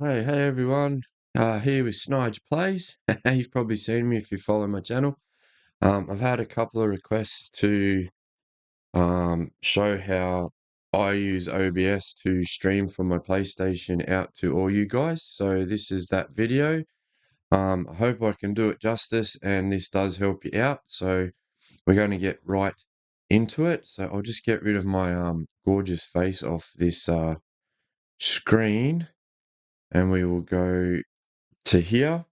Hey everyone. Here with Snigeplays. You've probably seen me if you follow my channel. I've had a couple of requests to show how I use OBS to stream from my PlayStation out to all you guys. So this is that video. I hope I can do it justice and this does help you out. So we're going to get right into it. So I'll just get rid of my gorgeous face off this screen and we will go to here.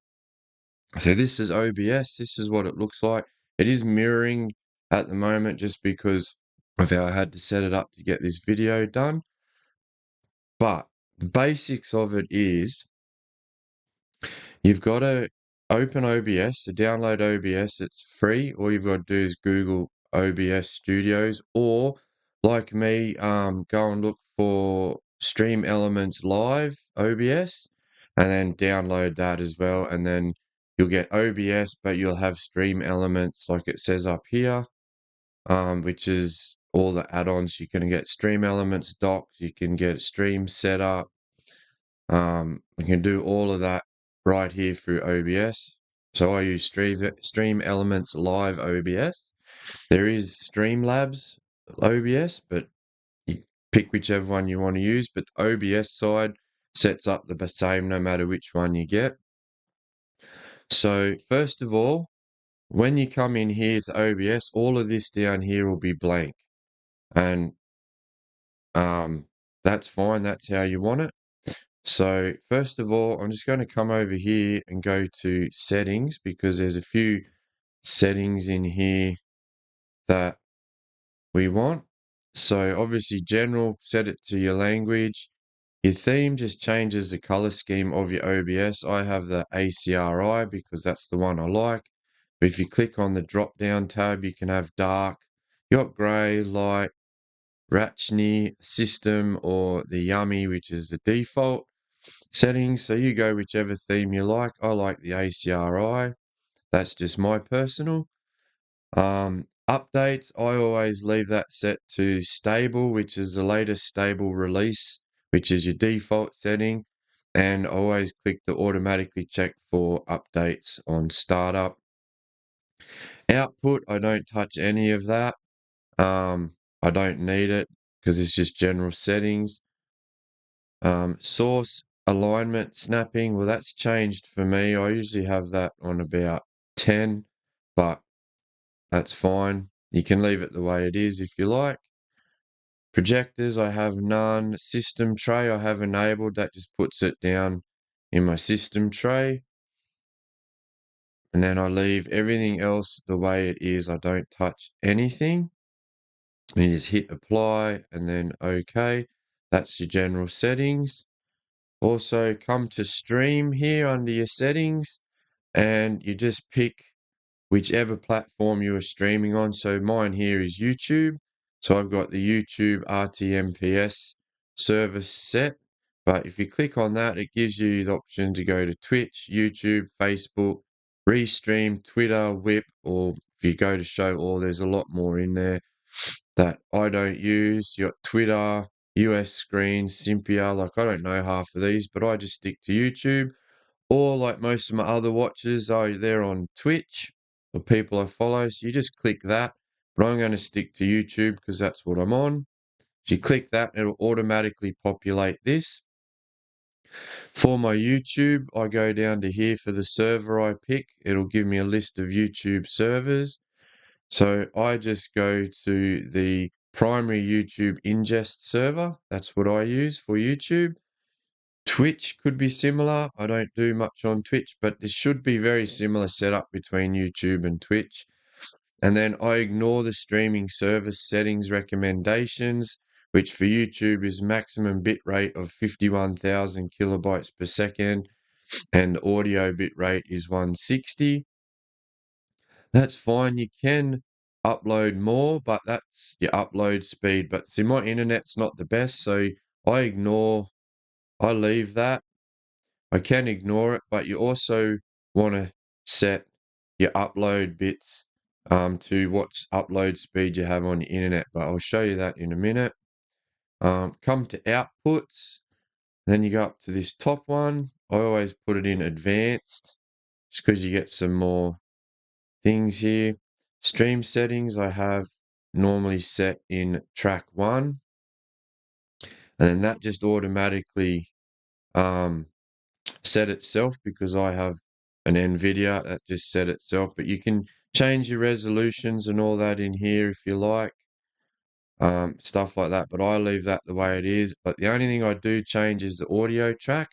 So this is OBS. This is what it looks like. It is mirroring at the moment just because of how I had to set it up to get this video done. But the basics of it is you've got to open OBS, so download OBS. It's free. All you've got to do is Google OBS Studios, or like me, go and look for Stream Elements Live OBS, and then download that as well. And then you'll get OBS, but you'll have Stream Elements, like it says up here, which is all the add-ons. You can get Stream Elements docs. You can get Stream Setup. We can do all of that right here through OBS. So I use Stream Elements Live OBS. There is Streamlabs OBS, but you pick whichever one you want to use. But the OBS side sets up the same no matter which one you get. So first of all, when you come in here to OBS, all of this down here will be blank. And that's fine. That's how you want it. So first of all, I'm just going to come over here and go to settings because there's a few settings in here that we want. So obviously general, set it to your language. Your theme just changes the color scheme of your OBS. I have the ACRI because that's the one I like. But if you click on the drop down tab, you can have dark, you got gray, light, Rachni, system, or the yummy, which is the default settings. So you go whichever theme you like. I like the ACRI. That's just my personal. Updates, I always leave that set to stable, which is the latest stable release, which is your default setting. And I always click to automatically check for updates on startup. Output, I don't touch any of that. I don't need it because it's just general settings. Source alignment snapping, well, that's changed for me. I usually have that on about 10, but that's fine. You can leave it the way it is if you like. Projectors, I have none. System tray, I have enabled. That just puts it down in my system tray. And then I leave everything else the way it is. I don't touch anything. You just hit apply and then OK. That's your general settings. Also, come to stream here under your settings and you just pick whichever platform you are streaming on. So mine here is YouTube. So I've got the YouTube RTMPS service set. But if you click on that, it gives you the option to go to Twitch, YouTube, Facebook, Restream, Twitter, Whip, or if you go to show all, there's a lot more in there that I don't use. You got Twitter, US Screen, Simpia. Like I don't know half of these, but I just stick to YouTube. Or like most of my other watchers, they're on Twitch or people I follow. So you just click that. But I'm going to stick to YouTube because that's what I'm on. If you click that, it'll automatically populate this. For my YouTube, I go down to here for the server I pick. It'll give me a list of YouTube servers. So I just go to the primary YouTube ingest server. That's what I use for YouTube. Twitch could be similar. I don't do much on Twitch, but there should be very similar setup between YouTube and Twitch. And then I ignore the streaming service settings recommendations, which for YouTube is maximum bitrate of 51,000 kilobytes per second, and audio bitrate is 160. That's fine. You can upload more, but that's your upload speed. But see, my internet's not the best, so I leave that. I can ignore it, but you also want to set your upload bits to what upload speed you have on your internet, but I'll show you that in a minute. Come to outputs. Then you go up to this top one. I always put it in advanced just because you get some more things here. Stream settings I have normally set in track 1, and then that just automatically um, set itself because I have an NVIDIA that just set itself. But you can change your resolutions and all that in here if you like, stuff like that. But I leave that the way it is. But the only thing I do change is the audio track.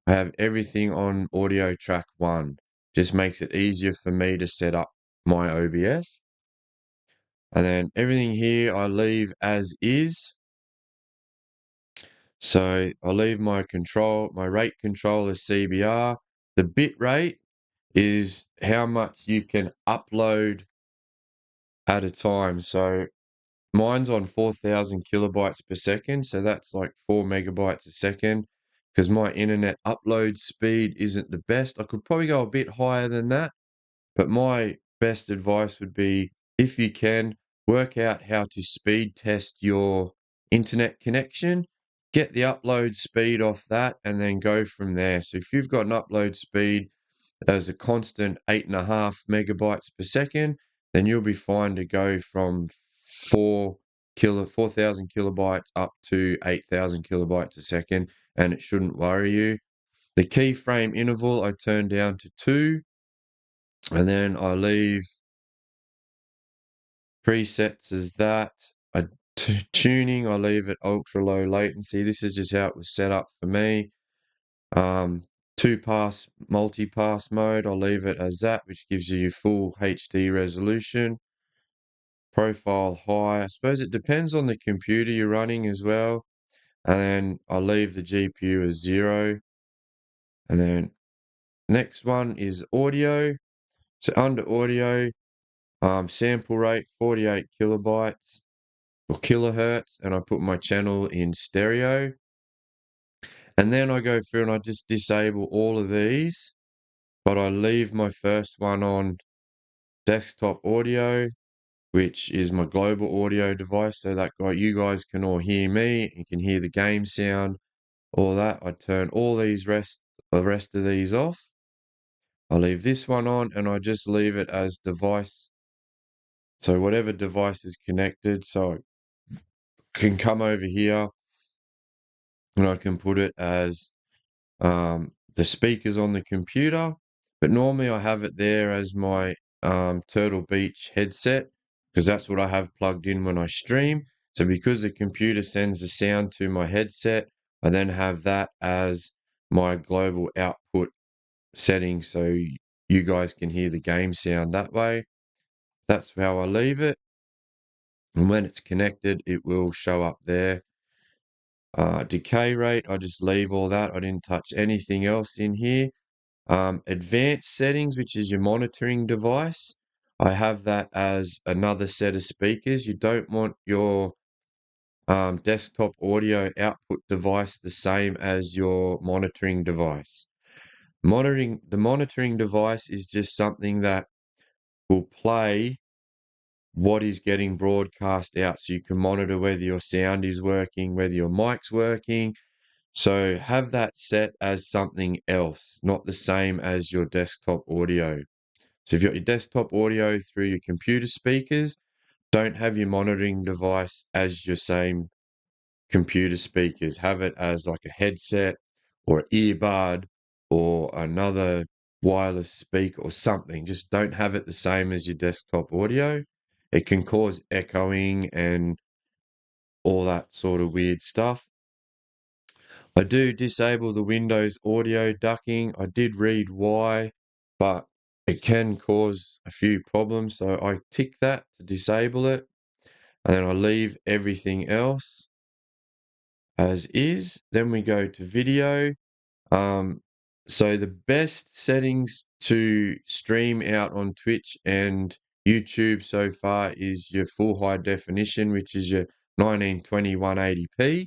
I have everything on audio track 1. Just makes it easier for me to set up my OBS. And then everything here I leave as is. So I leave my rate control as CBR. The bit rate is how much you can upload at a time. So mine's on 4,000 kilobytes per second. So that's like 4 megabytes a second because my internet upload speed isn't the best. I could probably go a bit higher than that. But my best advice would be, if you can, work out how to speed test your internet connection, get the upload speed off that, and then go from there. So if you've got an upload speed as a constant 8.5 megabytes per second, then you'll be fine to go from 4,000 kilobytes up to 8,000 kilobytes a second, and it shouldn't worry you. The keyframe interval I turn down to 2. And then I leave presets as that. Tuning, I leave it ultra low latency. This is just how it was set up for me. Two-pass, multi-pass mode, I'll leave it as that, which gives you full HD resolution. Profile high. I suppose it depends on the computer you're running as well. And then I'll leave the GPU as 0. And then next one is audio. So under audio, sample rate 48 kilobytes or kilohertz, and I put my channel in stereo. And then I go through and I just disable all of these, but I leave my first one on desktop audio, which is my global audio device, so that you guys can all hear me, you can hear the game sound, all that. I turn all the rest of these off. I leave this one on and I just leave it as device. So whatever device is connected, so I can come over here and I can put it as the speakers on the computer. But normally I have it there as my Turtle Beach headset because that's what I have plugged in when I stream. So because the computer sends the sound to my headset, I then have that as my global output setting so you guys can hear the game sound that way. That's how I leave it. And when it's connected, it will show up there. Decay rate, I just leave all that. I didn't touch anything else in here. Advanced settings, which is your monitoring device, I have that as another set of speakers. You don't want your desktop audio output device the same as your monitoring device. The monitoring device is just something that will play what is getting broadcast out, so you can monitor whether your sound is working, whether your mic's working. So have that set as something else, not the same as your desktop audio. So if you've got your desktop audio through your computer speakers, don't have your monitoring device as your same computer speakers. Have it as like a headset or an earbud or another wireless speaker or something. Just don't have it the same as your desktop audio. It can cause echoing and all that sort of weird stuff. I do disable the Windows audio ducking. I did read why, but it can cause a few problems. So I tick that to disable it, and then I leave everything else as is. Then we go to video. Um, so the best settings to stream out on Twitch and YouTube so far is your full high definition, which is your 1920 180p.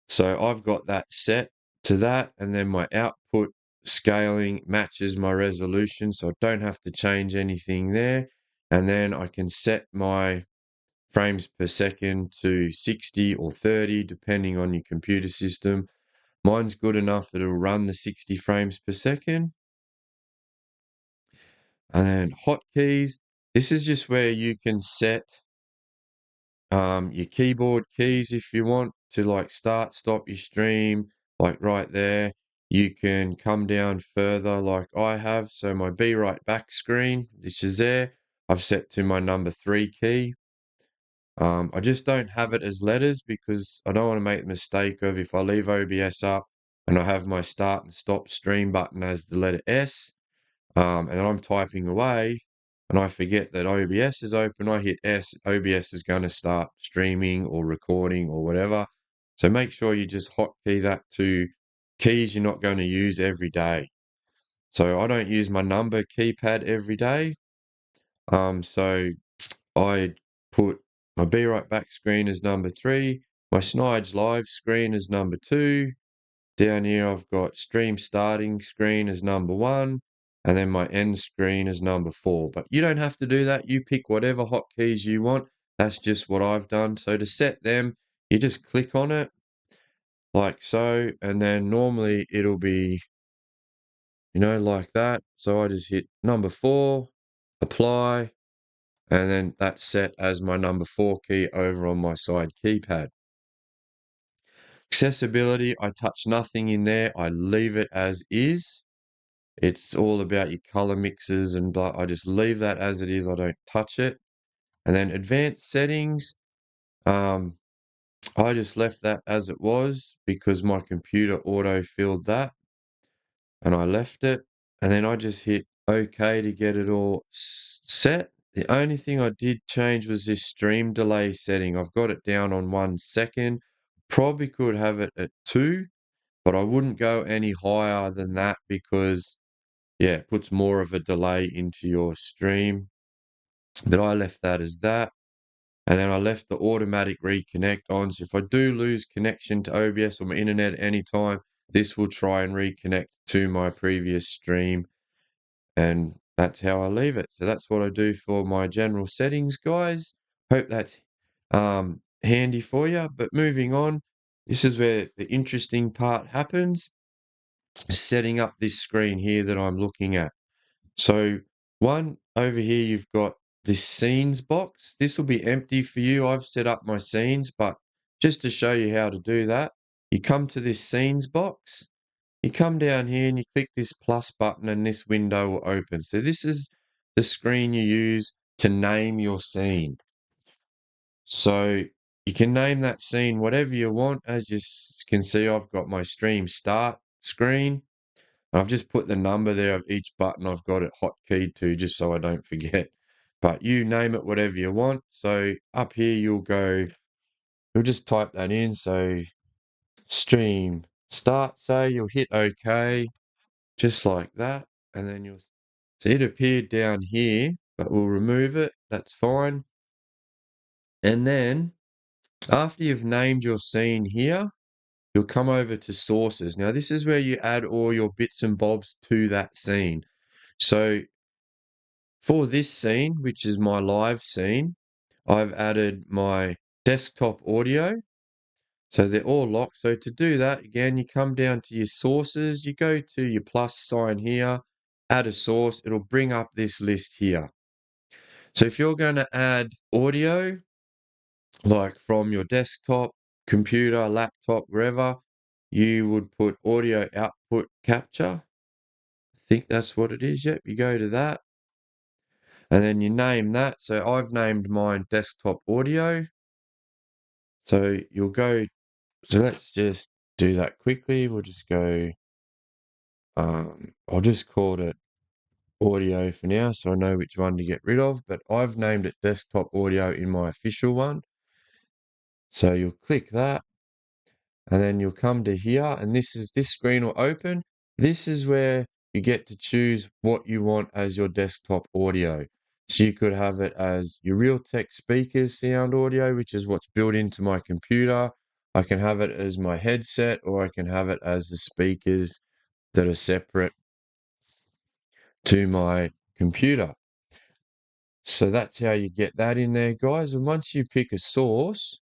So I've got that set to that, and then my output scaling matches my resolution, so I don't have to change anything there. And then I can set my frames per second to 60 or 30, depending on your computer system. Mine's good enough that it'll run the 60 frames per second. And then hotkeys. This is just where you can set your keyboard keys if you want to like start, stop your stream, like right there. You can come down further like I have. So my be right back screen, which is there, I've set to my number 3 key. I just don't have it as letters because I don't want to make the mistake of if I leave OBS up and I have my start and stop stream button as the letter S, and I'm typing away and I forget that OBS is open, I hit S, OBS is going to start streaming or recording or whatever. So make sure you just hotkey that to keys you're not going to use every day. So I don't use my number keypad every day. So I put my Be Right Back screen as number 3, my Snige Live screen as number 2. Down here, I've got stream starting screen as number 1, and then my end screen as number 4. But you don't have to do that. You pick whatever hotkeys you want. That's just what I've done. So to set them, you just click on it like so, and then normally it'll be, like that. So I just hit number 4, apply, and then that's set as my number 4 key over on my side keypad. Accessibility, I touch nothing in there. I leave it as is. It's all about your color mixes and blah. I just leave that as it is. I don't touch it. And then advanced settings, I just left that as it was because my computer auto-filled that and I left it. And then I just hit OK to get it all set. The only thing I did change was this stream delay setting. I've got it down on 1 second. Probably could have it at 2, but I wouldn't go any higher than that because, yeah, it puts more of a delay into your stream. But I left that as that. And then I left the automatic reconnect on. So if I do lose connection to OBS or my internet at any time, this will try and reconnect to my previous stream. And that's how I leave it. So that's what I do for my general settings, guys. Hope that's handy for you. But moving on, this is where the interesting part happens. Setting up this screen here that I'm looking at. So one over here, you've got this scenes box. This will be empty for you. I've set up my scenes, but just to show you how to do that, you come to this scenes box. You come down here and you click this plus button and this window will open. So this is the screen you use to name your scene. So you can name that scene whatever you want. As you can see, I've got my stream start screen. I've just put the number there of each button I've got it hotkeyed to just so I don't forget. But you name it whatever you want. So up here you'll just type that in. So stream start, say you'll hit OK, just like that. And then you'll see it appeared down here, but we'll remove it. That's fine. And then after you've named your scene here, you'll come over to sources. Now this is where you add all your bits and bobs to that scene. So for this scene, which is my live scene, I've added my desktop audio. So they're all locked. So to do that, again, you come down to your sources, you go to your plus sign here, add a source, it'll bring up this list here. So if you're going to add audio, like from your desktop, computer, laptop, wherever, you would put audio output capture. I think that's what it is. Yep, you go to that. And then you name that. So I've named mine desktop audio. So you'll go, so let's just do that quickly. We'll just go, I'll just call it audio for now so I know which one to get rid of, but I've named it desktop audio in my official one. So you'll click that and then you'll come to here and this screen will open. This is where you get to choose what you want as your desktop audio. So you could have it as your Realtek speakers sound audio, which is what's built into my computer. I can have it as my headset or I can have it as the speakers that are separate to my computer. So that's how you get that in there, guys. And once you pick a source,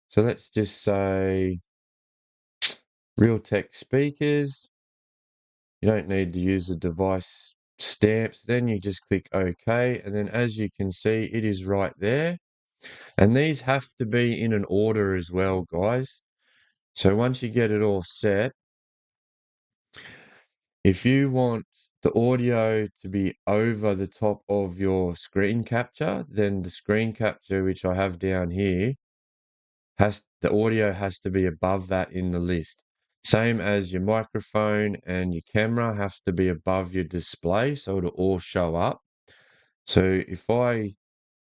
so let's just say Realtek speakers. You don't need to use the device stamps. Then you just click OK. And then as you can see, it is right there. And these have to be in an order as well, guys. So once you get it all set, if you want the audio to be over the top of your screen capture, then the screen capture, which I have down here, the audio has to be above that in the list. Same as your microphone and your camera has to be above your display, so it'll all show up. So if I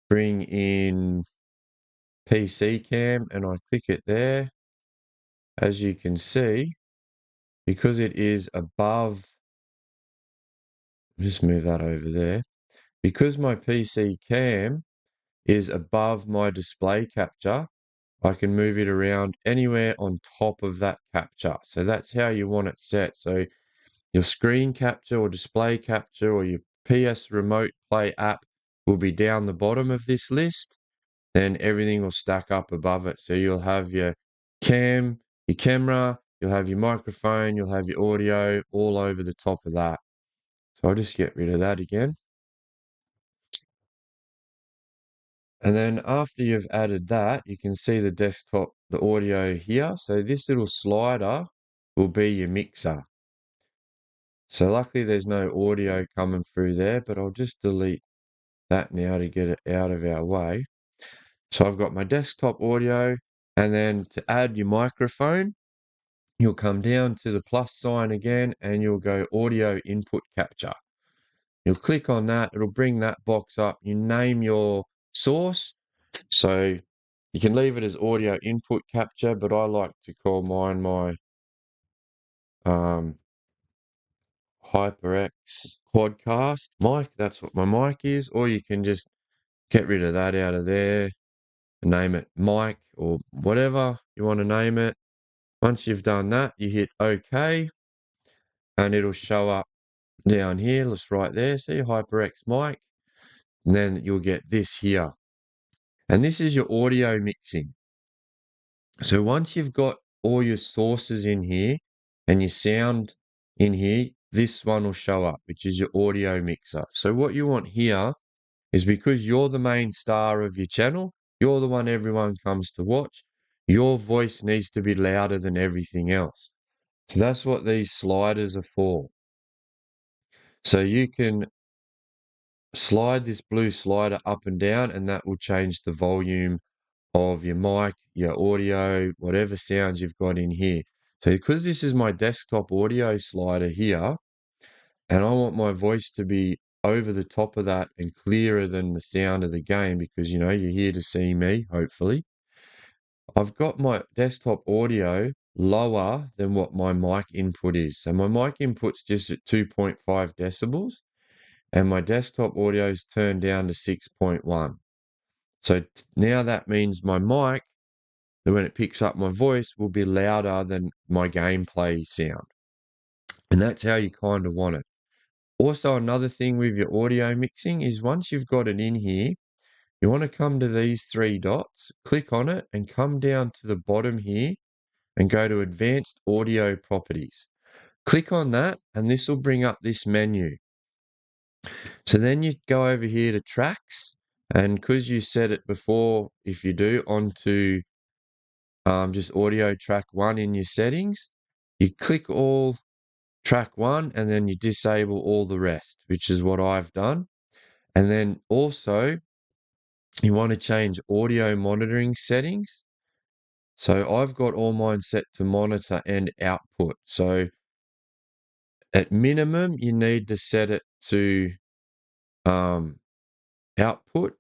bring in PC cam and I click it there, as you can see, because it is above, just move that over there, because my PC cam is above my display capture, I can move it around anywhere on top of that capture. So that's how you want it set. So your screen capture or display capture or your PS Remote Play app will be down the bottom of this list. Then everything will stack up above it. So you'll have your your camera, you'll have your microphone, you'll have your audio all over the top of that. So I'll just get rid of that again. And then after you've added that, you can see the desktop, the audio here. So this little slider will be your mixer. So luckily there's no audio coming through there, but I'll just delete that now to get it out of our way. So I've got my desktop audio, and then to add your microphone, you'll come down to the plus sign again and you'll go audio input capture. You'll click on that, it'll bring that box up. You name your source. So you can leave it as audio input capture, but I like to call mine my HyperX Quadcast mic. That's what my mic is. Or you can just get rid of that out of there and name it mic or whatever you want to name it. Once you've done that, you hit OK and it'll show up down here. Let's right there. See HyperX mic. And then you'll get this here. And this is your audio mixing. So once you've got all your sources in here and your sound in here, this one will show up, which is your audio mixer. So what you want here is, because you're the main star of your channel, you're the one everyone comes to watch, your voice needs to be louder than everything else. So that's what these sliders are for. So you can slide this blue slider up and down, and that will change the volume of your mic, your audio, whatever sounds you've got in here. So because this is my desktop audio slider here, and I want my voice to be over the top of that and clearer than the sound of the game, because, you know, you're here to see me, hopefully. I've got my desktop audio lower than what my mic input is. So my mic input's just at 2.5 decibels, and my desktop audio is turned down to 6.1. So now that means my mic, when it picks up my voice, will be louder than my gameplay sound. And that's how you kind of want it. Also, another thing with your audio mixing is, once you've got it in here, you want to come to these three dots, click on it, and come down to the bottom here and go to Advanced Audio Properties. Click on that, and this will bring up this menu. So then you go over here to Tracks, and because you set it before, if you do, onto just audio track 1 in your settings, you click all track 1 and then you disable all the rest, which is what I've done. And then also you want to change audio monitoring settings. So I've got all mine set to monitor and output. So at minimum, you need to set it to output,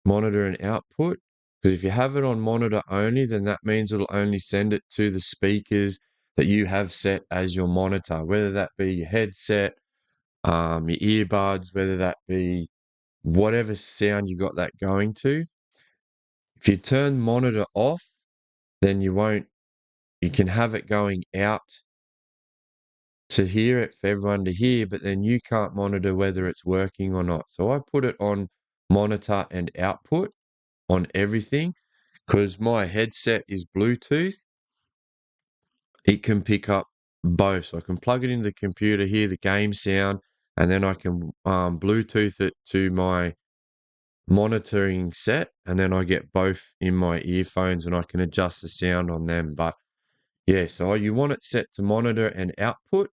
monitor and output. Because if you have it on monitor only, then that means it'll only send it to the speakers that you have set as your monitor, whether that be your headset, your earbuds, whether that be whatever sound you got that going to. If you turn monitor off, then you can have it going out to hear it for everyone to hear, but then you can't monitor whether it's working or not. So I put it on monitor and output on everything, because my headset is Bluetooth. it can pick up both. So I can plug it into the computer, hear the game sound, and then I can Bluetooth it to my monitoring set, and then I get both in my earphones and I can adjust the sound on them. But yeah, so you want it set to monitor and output.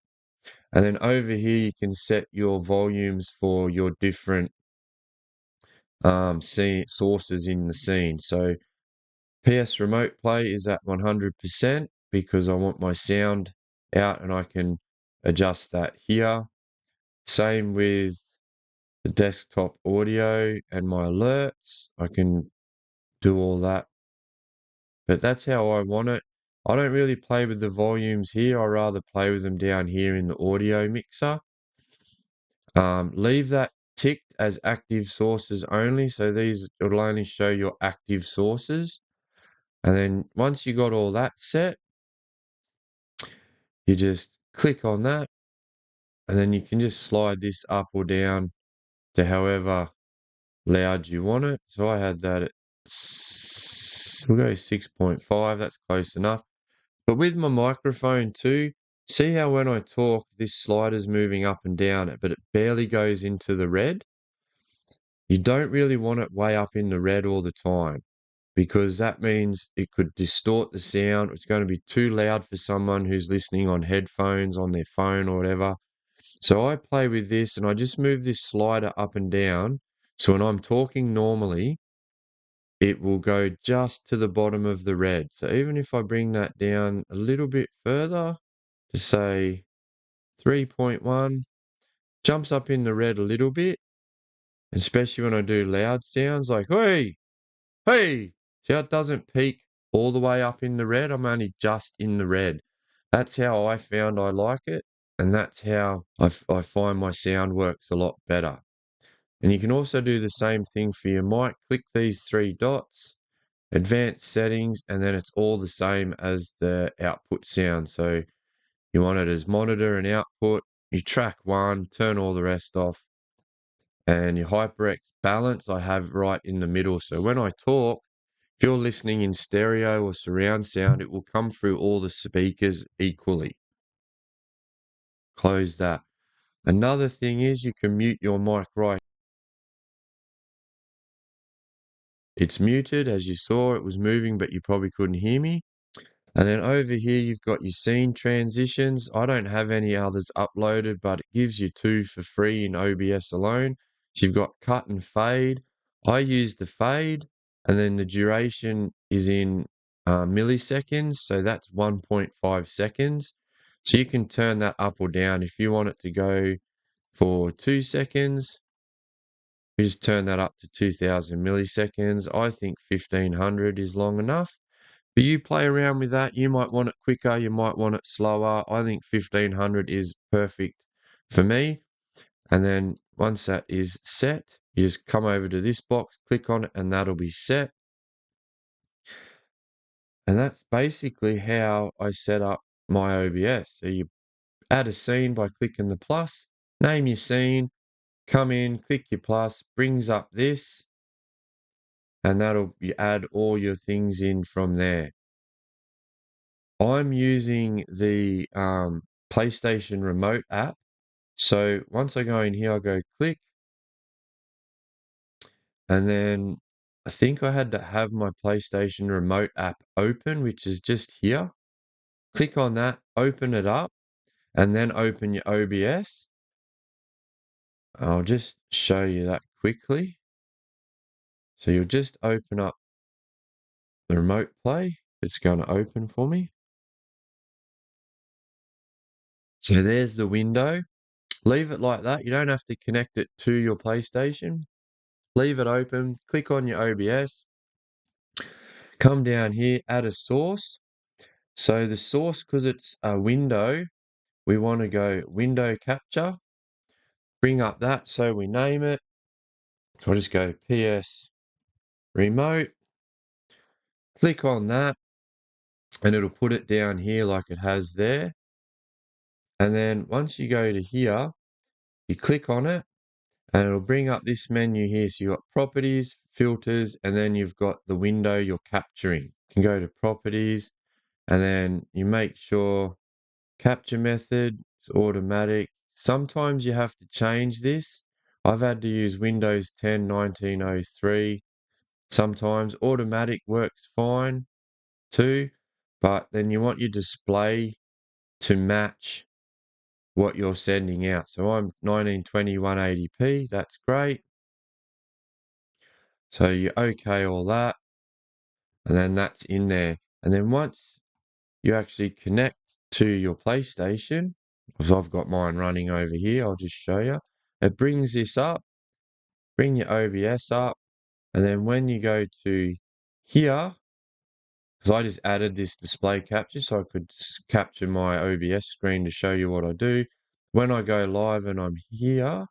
And then over here, you can set your volumes for your different sources in the scene. So PS Remote Play is at 100% because I want my sound out and I can adjust that here. Same with the desktop audio and my alerts. I can do all that. But that's how I want it. I don't really play with the volumes here. I rather play with them down here in the audio mixer. Leave that ticked as active sources only. So these will only show your active sources. And then once you got all that set, you just click on that. And then you can just slide this up or down to however loud you want it. So I had that at, we'll go 6.5. That's close enough. But with my microphone too, see how when I talk, this slider's moving up and down, but it barely goes into the red. You don't really want it way up in the red all the time because that means it could distort the sound. It's going to be too loud for someone who's listening on headphones, on their phone or whatever. So I play with this and I just move this slider up and down. So when I'm talking normally, it will go just to the bottom of the red. So even if I bring that down a little bit further to say 3.1, jumps up in the red a little bit, especially when I do loud sounds like, hey, hey. See how it doesn't peak all the way up in the red? I'm only just in the red. That's how I found I like it. And that's how I find my sound works a lot better. And you can also do the same thing for your mic. Click these three dots, advanced settings, and then it's all the same as the output sound. So you want it as monitor and output. You track one, turn all the rest off. And your HyperX balance I have right in the middle. So when I talk, if you're listening in stereo or surround sound, it will come through all the speakers equally. Close that. Another thing is you can mute your mic right. It's muted, as you saw, it was moving, but you probably couldn't hear me. And then over here, you've got your scene transitions. I don't have any others uploaded, but it gives you two for free in OBS alone. So you've got cut and fade. I use the fade, and then the duration is in milliseconds. So that's 1.5 seconds. So you can turn that up or down. If you want it to go for 2 seconds, you just turn that up to 2000 milliseconds. I think 1500 is long enough. But you play around with that. You might want it quicker. You might want it slower. I think 1500 is perfect for me. And then once that is set, you just come over to this box, click on it, and that'll be set. And that's basically how I set up my OBS. So you add a scene by clicking the plus, name your scene, come in, click your plus, brings up this, and you add all your things in from there. I'm using the PlayStation Remote app. So once I go in here, I go click, and then I think I had to have my PlayStation Remote app open, which is just here. Click on that, open it up, and then open your OBS. I'll just show you that quickly. So you'll just open up the remote play. It's going to open for me. So there's the window. Leave it like that. You don't have to connect it to your PlayStation. Leave it open. Click on your OBS. Come down here, add a source. So the source, because it's a window, we want to go window capture. Bring up that so we name it. So I'll just go PS remote. Click on that and it'll put it down here like it has there. And then once you go to here, you click on it and it'll bring up this menu here. So you've got properties, filters, and then you've got the window you're capturing. You can go to properties and then you make sure capture method is automatic. Sometimes you have to change this. I've had to use Windows 10 1903. Sometimes automatic works fine too, but then you want your display to match what you're sending out. So I'm 1920 180p, that's great. So you okay all that, and then that's in there. And then once you actually connect to your PlayStation, because I've got mine running over here, I'll just show you. It brings this up, bring your OBS up, and then when you go to here, because I just added this display capture so I could capture my OBS screen to show you what I do. When I go live and I'm here,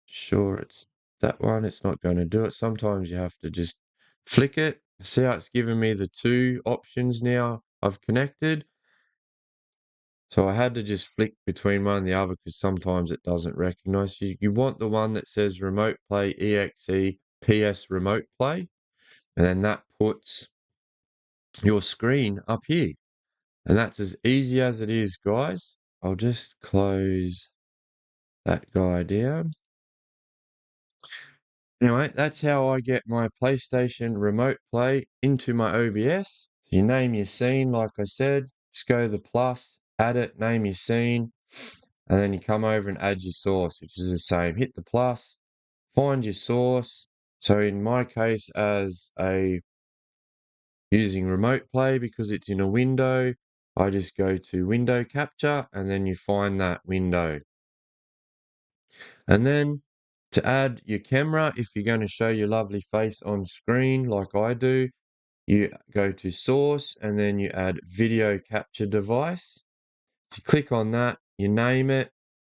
sure it's that one, it's not going to do it. Sometimes you have to just flick it. See how it's giving me the two options now I've connected. So I had to just flick between one and the other because sometimes it doesn't recognize you. You want the one that says Remote Play EXE PS Remote Play, and then that puts your screen up here. And that's as easy as it is, guys. I'll just close that guy down. Anyway, that's how I get my PlayStation Remote Play into my OBS. You name your scene, like I said, just go to the plus, add it, name your scene, and then you come over and add your source, which is the same. Hit the plus, find your source. So in my case, as a using Remote Play, because it's in a window, I just go to Window Capture, and then you find that window. And then to add your camera, if you're going to show your lovely face on screen like I do, you go to Source and then you add Video Capture Device. So you click on that, you name it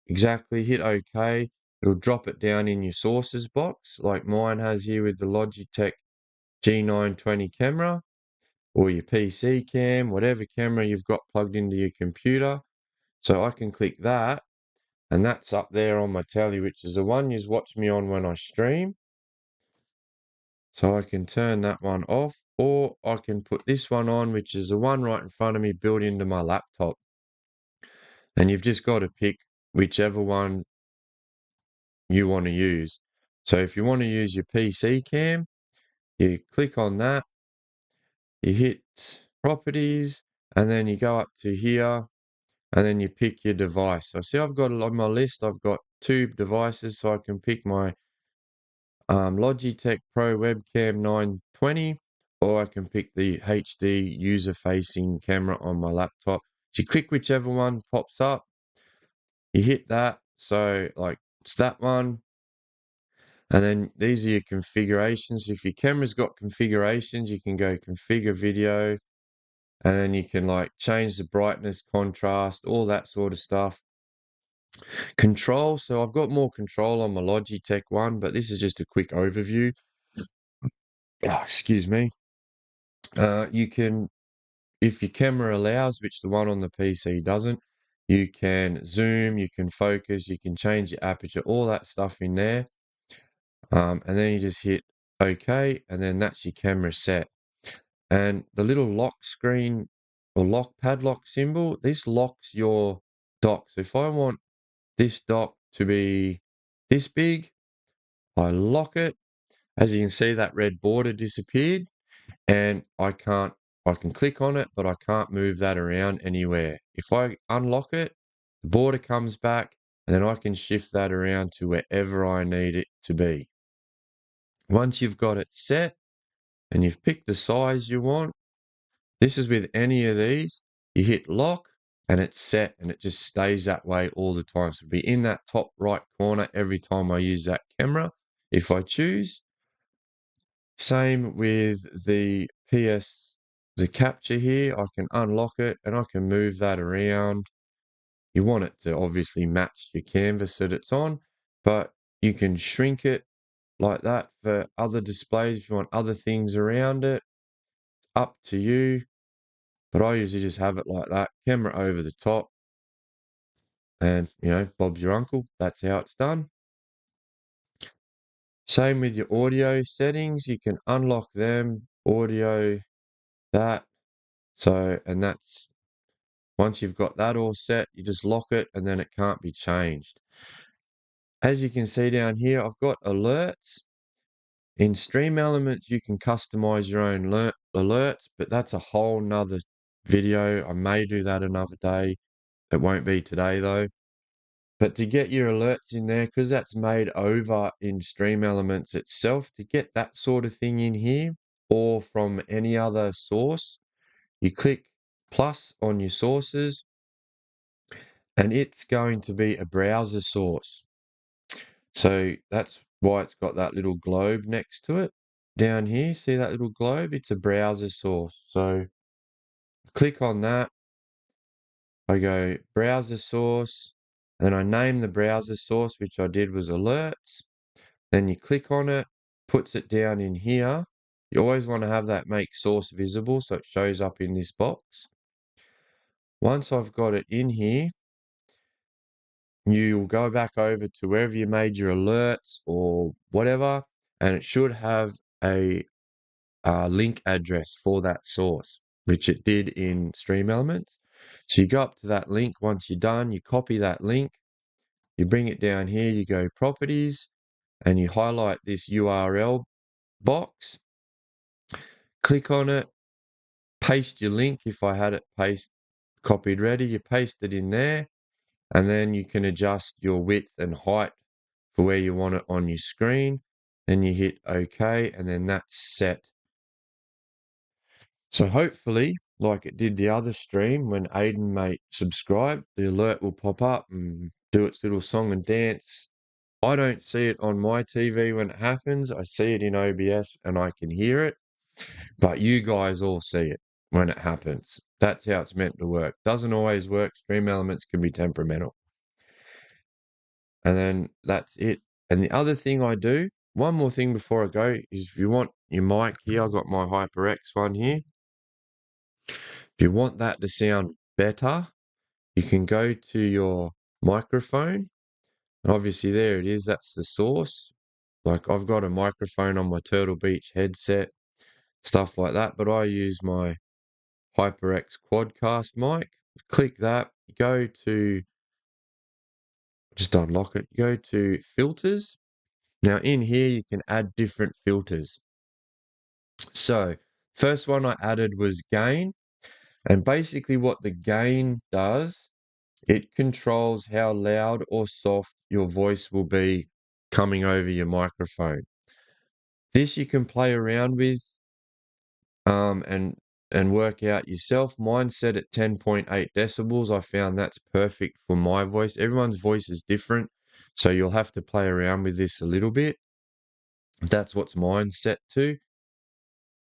exactly, hit OK. It'll drop it down in your sources box like mine has here with the Logitech G920 camera, or your PC cam, whatever camera you've got plugged into your computer. So I can click that, and that's up there on my telly, which is the one you watch me on when I stream. So I can turn that one off, or I can put this one on, which is the one right in front of me built into my laptop. And you've just got to pick whichever one you want to use. So if you want to use your PC cam, you click on that, you hit properties, and then you go up to here, and then you pick your device. So see, I've got on my list, I've got two devices, so I can pick my Logitech Pro Webcam 920, or I can pick the HD user-facing camera on my laptop. So you click whichever one pops up, you hit that, so like it's that one, and then these are your configurations. If your camera's got configurations, you can go configure video, and then you can like change the brightness, contrast, all that sort of stuff. Control, so I've got more control on my Logitech one, but this is just a quick overview. Oh, excuse me. You can, if your camera allows, which the one on the PC doesn't, you can zoom, you can focus, you can change your aperture, all that stuff in there. And then you just hit OK, and then that's your camera set. And the little lock screen or lock padlock symbol, this locks your dock. So if I want this dock to be this big, I lock it. As you can see, that red border disappeared, and I can click on it, but I can't move that around anywhere. If I unlock it, the border comes back, and then I can shift that around to wherever I need it to be. Once you've got it set and you've picked the size you want, this is with any of these, you hit lock and it's set, and it just stays that way all the time. So it'll be in that top right corner every time I use that camera if I choose. Same with the capture here. I can unlock it and I can move that around. You want it to obviously match your canvas that it's on, but you can shrink it like that for other displays if you want other things around it. Up to you, but I usually just have it like that, camera over the top, and Bob's your uncle. That's how it's done. Same with your audio settings. You can unlock them, audio, that. So, and that's once you've got that all set, you just lock it and then it can't be changed. As you can see down here, I've got alerts. In Stream Elements, you can customize your own alerts, but that's a whole nother video. I may do that another day. It won't be today though. But to get your alerts in there, because that's made over in Stream Elements itself, to get that sort of thing in here or from any other source, you click plus on your sources and it's going to be a browser source. So that's why it's got that little globe next to it. Down here, see that little globe? It's a browser source. So click on that. I go browser source, and I name the browser source, which I did was alerts. Then you click on it, puts it down in here. You always want to have that make source visible so it shows up in this box. Once I've got it in here, you'll go back over to wherever you made your alerts or whatever, and it should have a link address for that source, which it did in Stream Elements. So you go up to that link. Once you're done, you copy that link, you bring it down here, you go properties, and you highlight this URL box, click on it, paste your link. If I had it copied ready, you paste it in there, and then you can adjust your width and height for where you want it on your screen. Then you hit OK, and then that's set. So hopefully, like it did the other stream, when Aiden mate subscribed, the alert will pop up and do its little song and dance. I don't see it on my TV when it happens. I see it in OBS and I can hear it, but you guys all see it when it happens. That's how it's meant to work. Doesn't always work. Stream Elements can be temperamental. And then that's it. And the other thing I do, one more thing before I go, is if you want your mic here, I've got my HyperX one here. If you want that to sound better, you can go to your microphone. Obviously, there it is. That's the source. Like I've got a microphone on my Turtle Beach headset, stuff like that. But I use my HyperX Quadcast mic. Click that. Go to, just unlock it. Go to filters. Now in here, you can add different filters. So first one I added was gain. And basically what the gain does, it controls how loud or soft your voice will be coming over your microphone. This you can play around with and work out yourself. Mine's set at 10.8 decibels. I found that's perfect for my voice. Everyone's voice is different, so you'll have to play around with this a little bit. That's what mine's set to.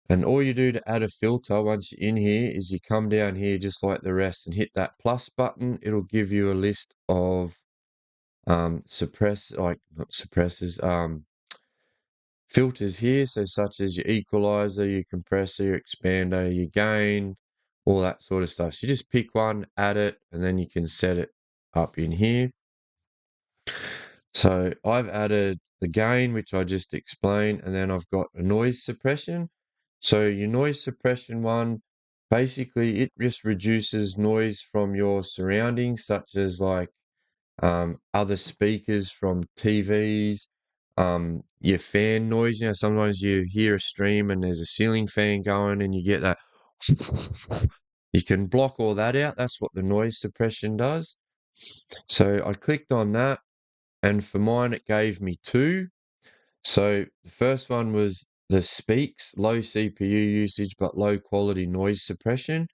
And all you do to add a filter once you're in here is you come down here just like the rest and hit that plus button. It'll give you a list of not suppressors, filters here, so such as your equalizer, your compressor, your expander, your gain, all that sort of stuff. So you just pick one, add it, and then you can set it up in here. So I've added the gain, which I just explained, and then I've got a noise suppression. So your noise suppression one, basically it just reduces noise from your surroundings, such as like other speakers from TVs, your fan noise. You know, sometimes you hear a stream and there's a ceiling fan going and you get that. You can block all that out. That's what the noise suppression does. So I clicked on that, and for mine, it gave me two. So the first one was the speaks, low CPU usage, but low quality noise suppression.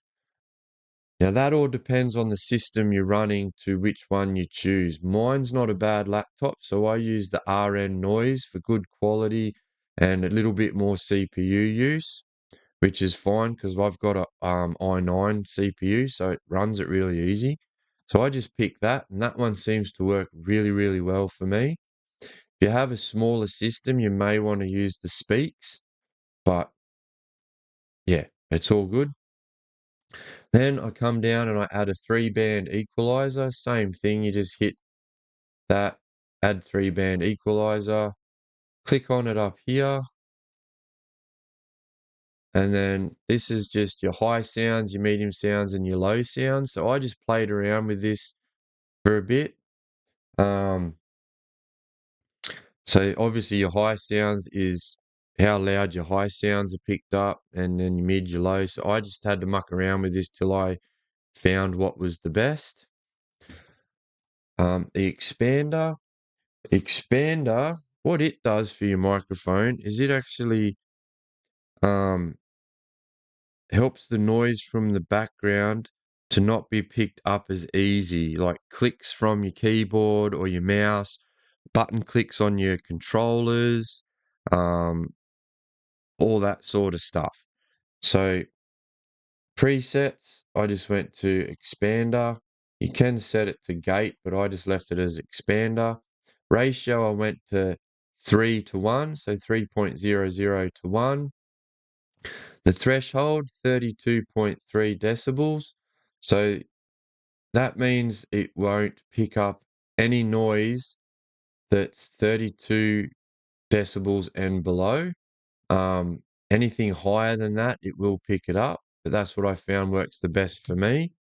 Now that all depends on the system you're running to which one you choose. Mine's not a bad laptop, so I use the RN noise for good quality and a little bit more CPU use, which is fine because I've got a i9 CPU, so it runs it really easy. So I just pick that, and that one seems to work really, really well for me. If you have a smaller system, you may want to use the speaks, but yeah, it's all good. Then I come down and I add a 3-band equalizer. Same thing, you just hit that, add 3-band equalizer, click on it up here, And then this is just your high sounds, your medium sounds, and your low sounds. So I just played around with this for a bit. So obviously your high sounds is how loud your high sounds are picked up, and then your mid, your low. So I just had to muck around with this till I found what was the best. The expander, what it does for your microphone is it actually um, helps the noise from the background to not be picked up as easy, like clicks from your keyboard or your mouse, button clicks on your controllers, um, all that sort of stuff. So presets, I just went to expander. You can set it to gate, but I just left it as expander. Ratio, I went to 3 to 1, so 3.00 to 1. The threshold, 32.3 decibels. So that means it won't pick up any noise that's 32 decibels and below. Anything higher than that, it will pick it up, but that's what I found works the best for me.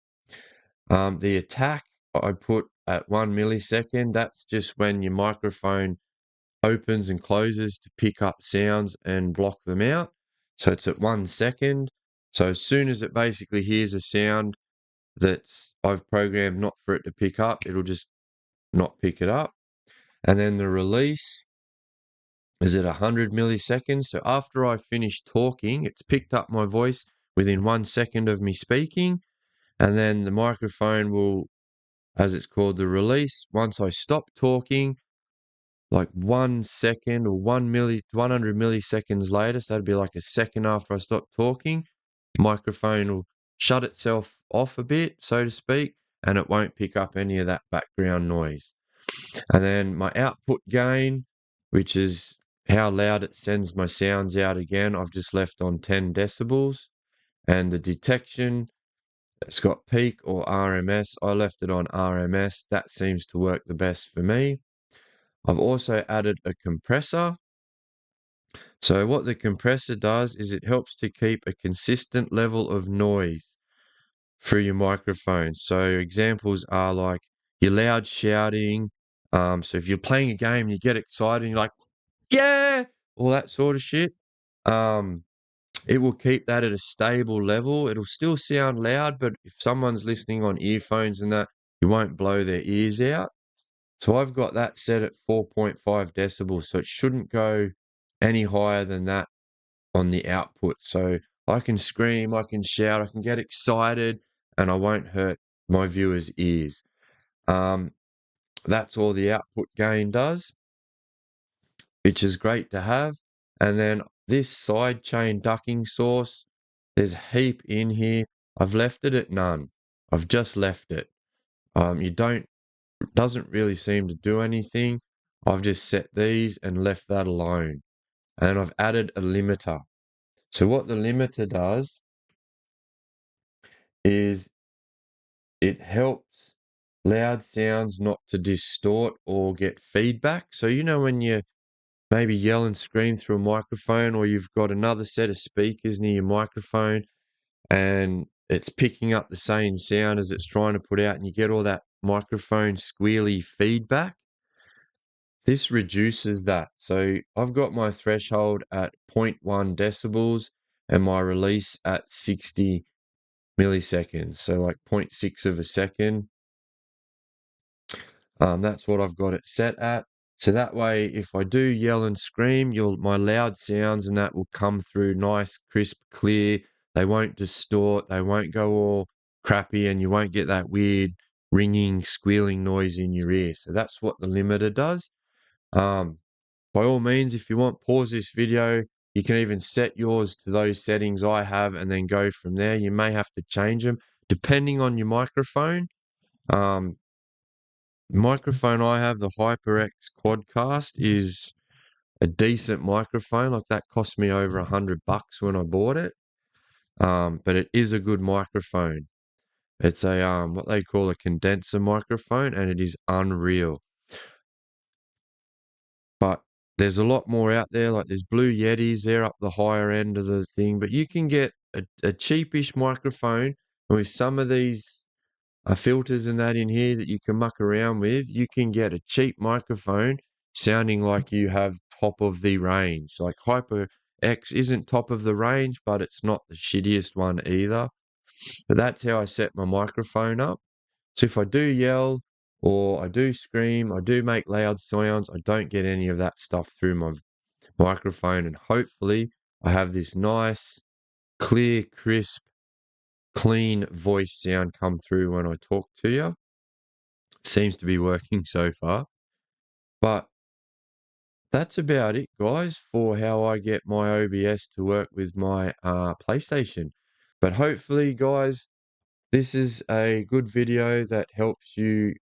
The attack I put at 1 millisecond. That's just when your microphone opens and closes to pick up sounds and block them out. So it's at 1 second. So as soon as it basically hears a sound that's I've programmed not for it to pick up, it'll just not pick it up. And then the release is at 100 milliseconds. So after I finish talking, it's picked up my voice within 1 second of me speaking. And then the microphone will, as it's called, the release, once I stop talking, like 1 second or 100 milliseconds later, so that'd be like a second after I stop talking, microphone will shut itself off a bit, so to speak, and it won't pick up any of that background noise. And then my output gain, which is how loud it sends my sounds out again, I've just left on 10 decibels. And the detection, it's got peak or RMS. I left it on RMS. That seems to work the best for me. I've also added a compressor. So what the compressor does is it helps to keep a consistent level of noise through your microphone. So examples are like your loud shouting. So if you're playing a game, you get excited and you're like, yeah, all that sort of shit. It will keep that at a stable level. It'll still sound loud, but if someone's listening on earphones and that, you won't blow their ears out. So I've got that set at 4.5 decibels, so it shouldn't go any higher than that on the output. So I can scream, I can shout, I can get excited, and I won't hurt my viewers' ears. That's all the output gain does, which is great to have. And then this side chain ducking source, there's a heap in here. I've left it at none. I've just left it. Doesn't really seem to do anything. I've just set these and left that alone. And I've added a limiter. So what the limiter does is it helps loud sounds not to distort or get feedback. So when you maybe yell and scream through a microphone, or you've got another set of speakers near your microphone and it's picking up the same sound as it's trying to put out, and you get all that microphone squealy feedback. This reduces that. So I've got my threshold at 0.1 decibels and my release at 60 milliseconds. So like 0.6 of a second. That's what I've got it set at. So that way, if I do yell and scream, my loud sounds and that will come through nice, crisp, clear. They won't distort. They won't go all crappy, and you won't get that weird ringing, squealing noise in your ear. So that's what the limiter does. By all means, if you want, pause this video. You can even set yours to those settings I have and then go from there. You may have to change them depending on your microphone. Microphone I have, the HyperX Quadcast, is a decent microphone. Like that cost me over $100 when I bought it. But it is a good microphone. It's a what they call a condenser microphone, and it is unreal. But there's a lot more out there. Like there's Blue Yetis, they're up the higher end of the thing, but you can get a cheapish microphone with some of these filters and that in here that you can muck around with. You can get a cheap microphone sounding like you have top of the range. Like HyperX isn't top of the range, but it's not the shittiest one either. But that's how I set my microphone up. So if I do yell or I do scream, I do make loud sounds, I don't get any of that stuff through my microphone. And hopefully I have this nice, clear, crisp, clean voice sound come through when I talk to you. Seems to be working so far. But that's about it, guys, for how I get my OBS to work with my PlayStation. But hopefully, guys, this is a good video that helps you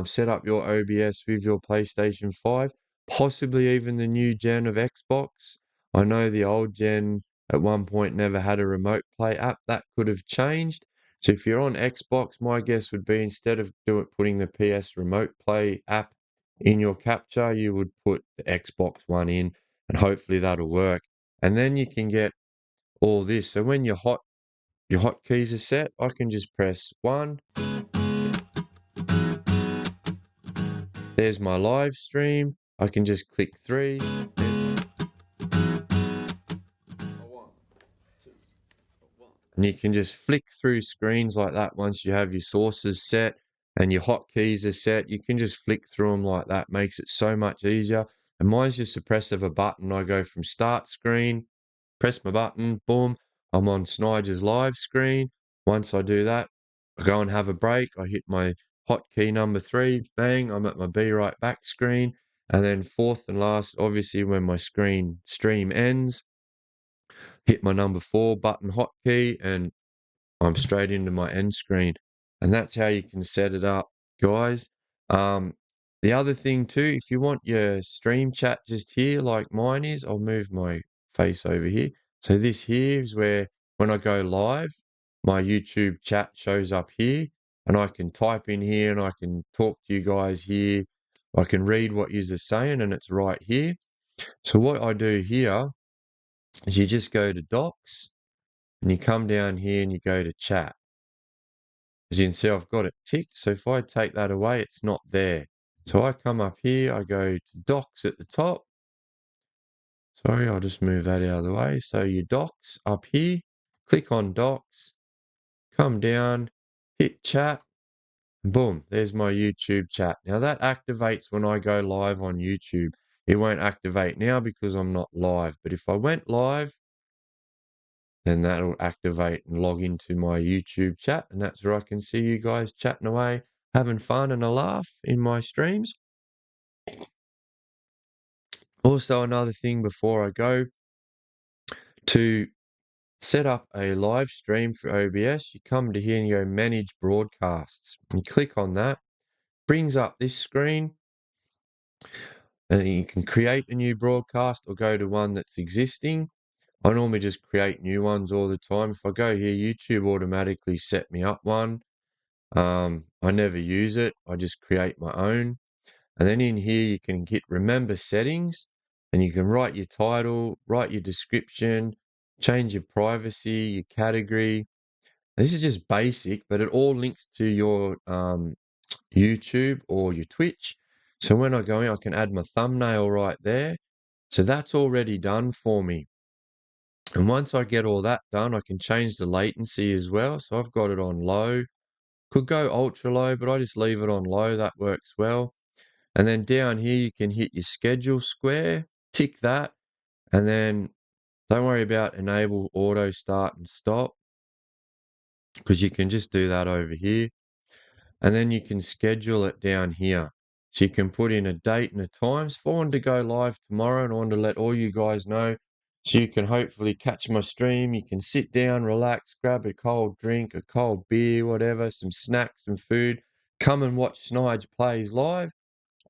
set up your OBS with your PlayStation 5, possibly even the new gen of Xbox. I know the old gen at one point never had a remote play app. That could have changed. So if you're on Xbox, my guess would be instead of putting the PS remote play app in your capture, you would put the Xbox one in, and hopefully that'll work. And then you can get all this. So when your hotkeys are set, I can just press 1. There's my live stream. I can just click 3. And you can just flick through screens like that once you have your sources set and your hotkeys are set. You can just flick through them like that. Makes it so much easier. And mine's just a press of a button. I go from start screen, press my button, boom, I'm on Snige's live screen. Once I do that, I go and have a break. I hit my hotkey number 3, bang, I'm at my Be Right Back screen. And then fourth and last, obviously, when my stream ends, hit my number 4 button hotkey, and I'm straight into my end screen. And that's how you can set it up, guys. Um, the other thing too, if you want your stream chat just here like mine is, I'll move my face over here. So this here is where when I go live, my YouTube chat shows up here, and I can type in here and I can talk to you guys here. I can read what you're saying, and it's right here. So what I do here is you just go to Docs and you come down here and you go to Chat. As you can see, I've got it ticked. So if I take that away, it's not there. So I come up here, I go to Docs at the top. Sorry, I'll just move that out of the way. So your Docs up here, click on Docs, come down, hit Chat, and boom, there's my YouTube chat. Now that activates when I go live on YouTube. It won't activate now because I'm not live. But if I went live, then that'll activate and log into my YouTube chat, and that's where I can see you guys chatting away, having fun and a laugh in my streams. Also, another thing before I go, to set up a live stream for OBS, you come to here and you go Manage Broadcasts. You click on that, brings up this screen, and you can create a new broadcast or go to one that's existing. I normally just create new ones all the time. If I go here, YouTube automatically set me up one. I never use it. I just create my own. And then in here, you can hit remember settings, and you can write your title, write your description, change your privacy, your category. This is just basic, but it all links to your YouTube or your Twitch. So when I go in, I can add my thumbnail right there. So that's already done for me. And once I get all that done, I can change the latency as well. So I've got it on low. Could go ultra low, but I just leave it on low. That works well. And then down here, you can hit your schedule square, tick that, and then don't worry about enable auto start and stop, because you can just do that over here. And then you can schedule it down here. So you can put in a date and a time. So if I wanted to go live tomorrow and I want to let all you guys know, so you can hopefully catch my stream, you can sit down, relax, grab a cold drink, a cold beer, whatever, some snacks, some food, come and watch Snigeplays live.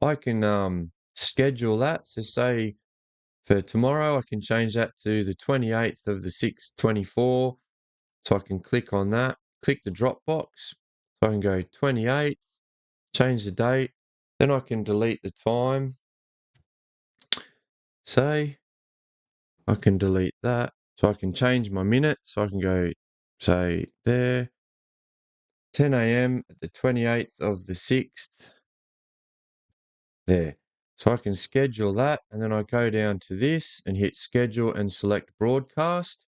I can schedule that. So say for tomorrow, I can change that to the 28th of the 6th, 24. So I can click on that, click the Dropbox. So I can go 28, change the date. Then I can delete the time. say, I can delete that. So I can change my minute. So I can go, say, there, 10 a.m. the 28th of the 6th. There. So I can schedule that, and then I go down to this and hit schedule and select broadcast,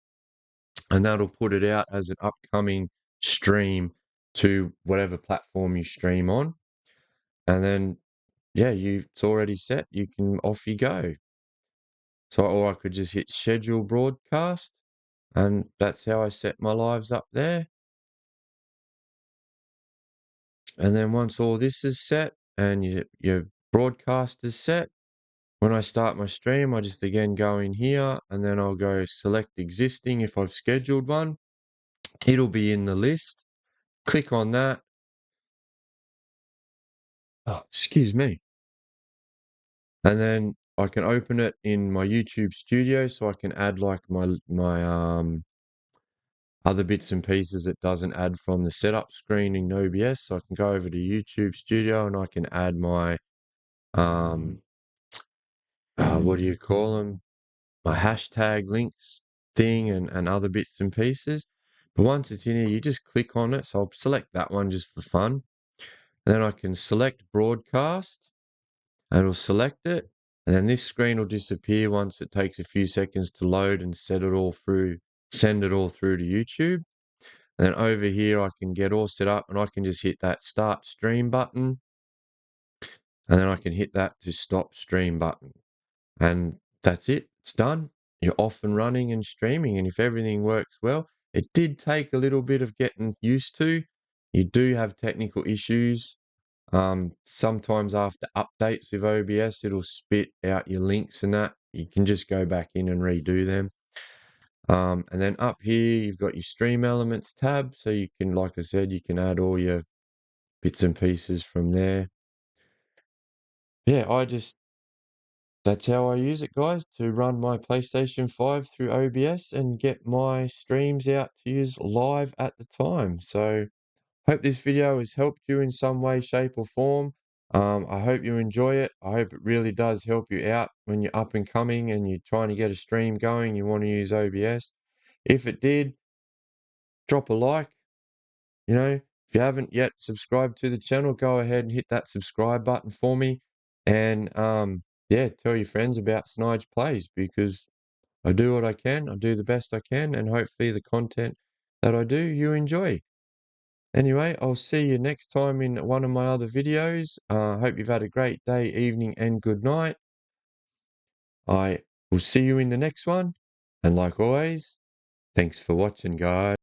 and that'll put it out as an upcoming stream to whatever platform you stream on. And then, yeah, it's already set. You can, off you go. So, or I could just hit schedule broadcast, and that's how I set my lives up there. And then once all this is set and your broadcast is set, when I start my stream, I just again go in here and then I'll go select existing if I've scheduled one. It'll be in the list. Click on that. Oh, excuse me. And then I can open it in my YouTube studio so I can add like my other bits and pieces it doesn't add from the setup screen in OBS. So I can go over to YouTube studio and I can add my what do you call them? My hashtag links thing and other bits and pieces. But once it's in here, you just click on it. So I'll select that one just for fun. And then I can select broadcast and it'll select it. And then this screen will disappear once it takes a few seconds to load and send it all through to YouTube. And then over here, I can get all set up and I can just hit that start stream button. And then I can hit that to stop stream button. And that's it. It's done. You're off and running and streaming. And if everything works well, it did take a little bit of getting used to. You do have technical issues. Sometimes after updates with OBS, it'll spit out your links and that. You can just go back in and redo them. And then up here, you've got your stream elements tab. So you can, like I said, you can add all your bits and pieces from there. Yeah, that's how I use it, guys, to run my PlayStation 5 through OBS and get my streams out to use live at the time. So, hope this video has helped you in some way, shape, or form. I hope you enjoy it. I hope it really does help you out when you're up and coming and you're trying to get a stream going. You want to use OBS. If it did, drop a like. You know, if you haven't yet subscribed to the channel, go ahead and hit that subscribe button for me. And yeah, tell your friends about Snigeplays because I do what I can, I do the best I can, and hopefully the content that I do you enjoy. Anyway, I'll see you next time in one of my other videos. Hope you've had a great day, evening, and good night. I will see you in the next one. And like always, thanks for watching, guys.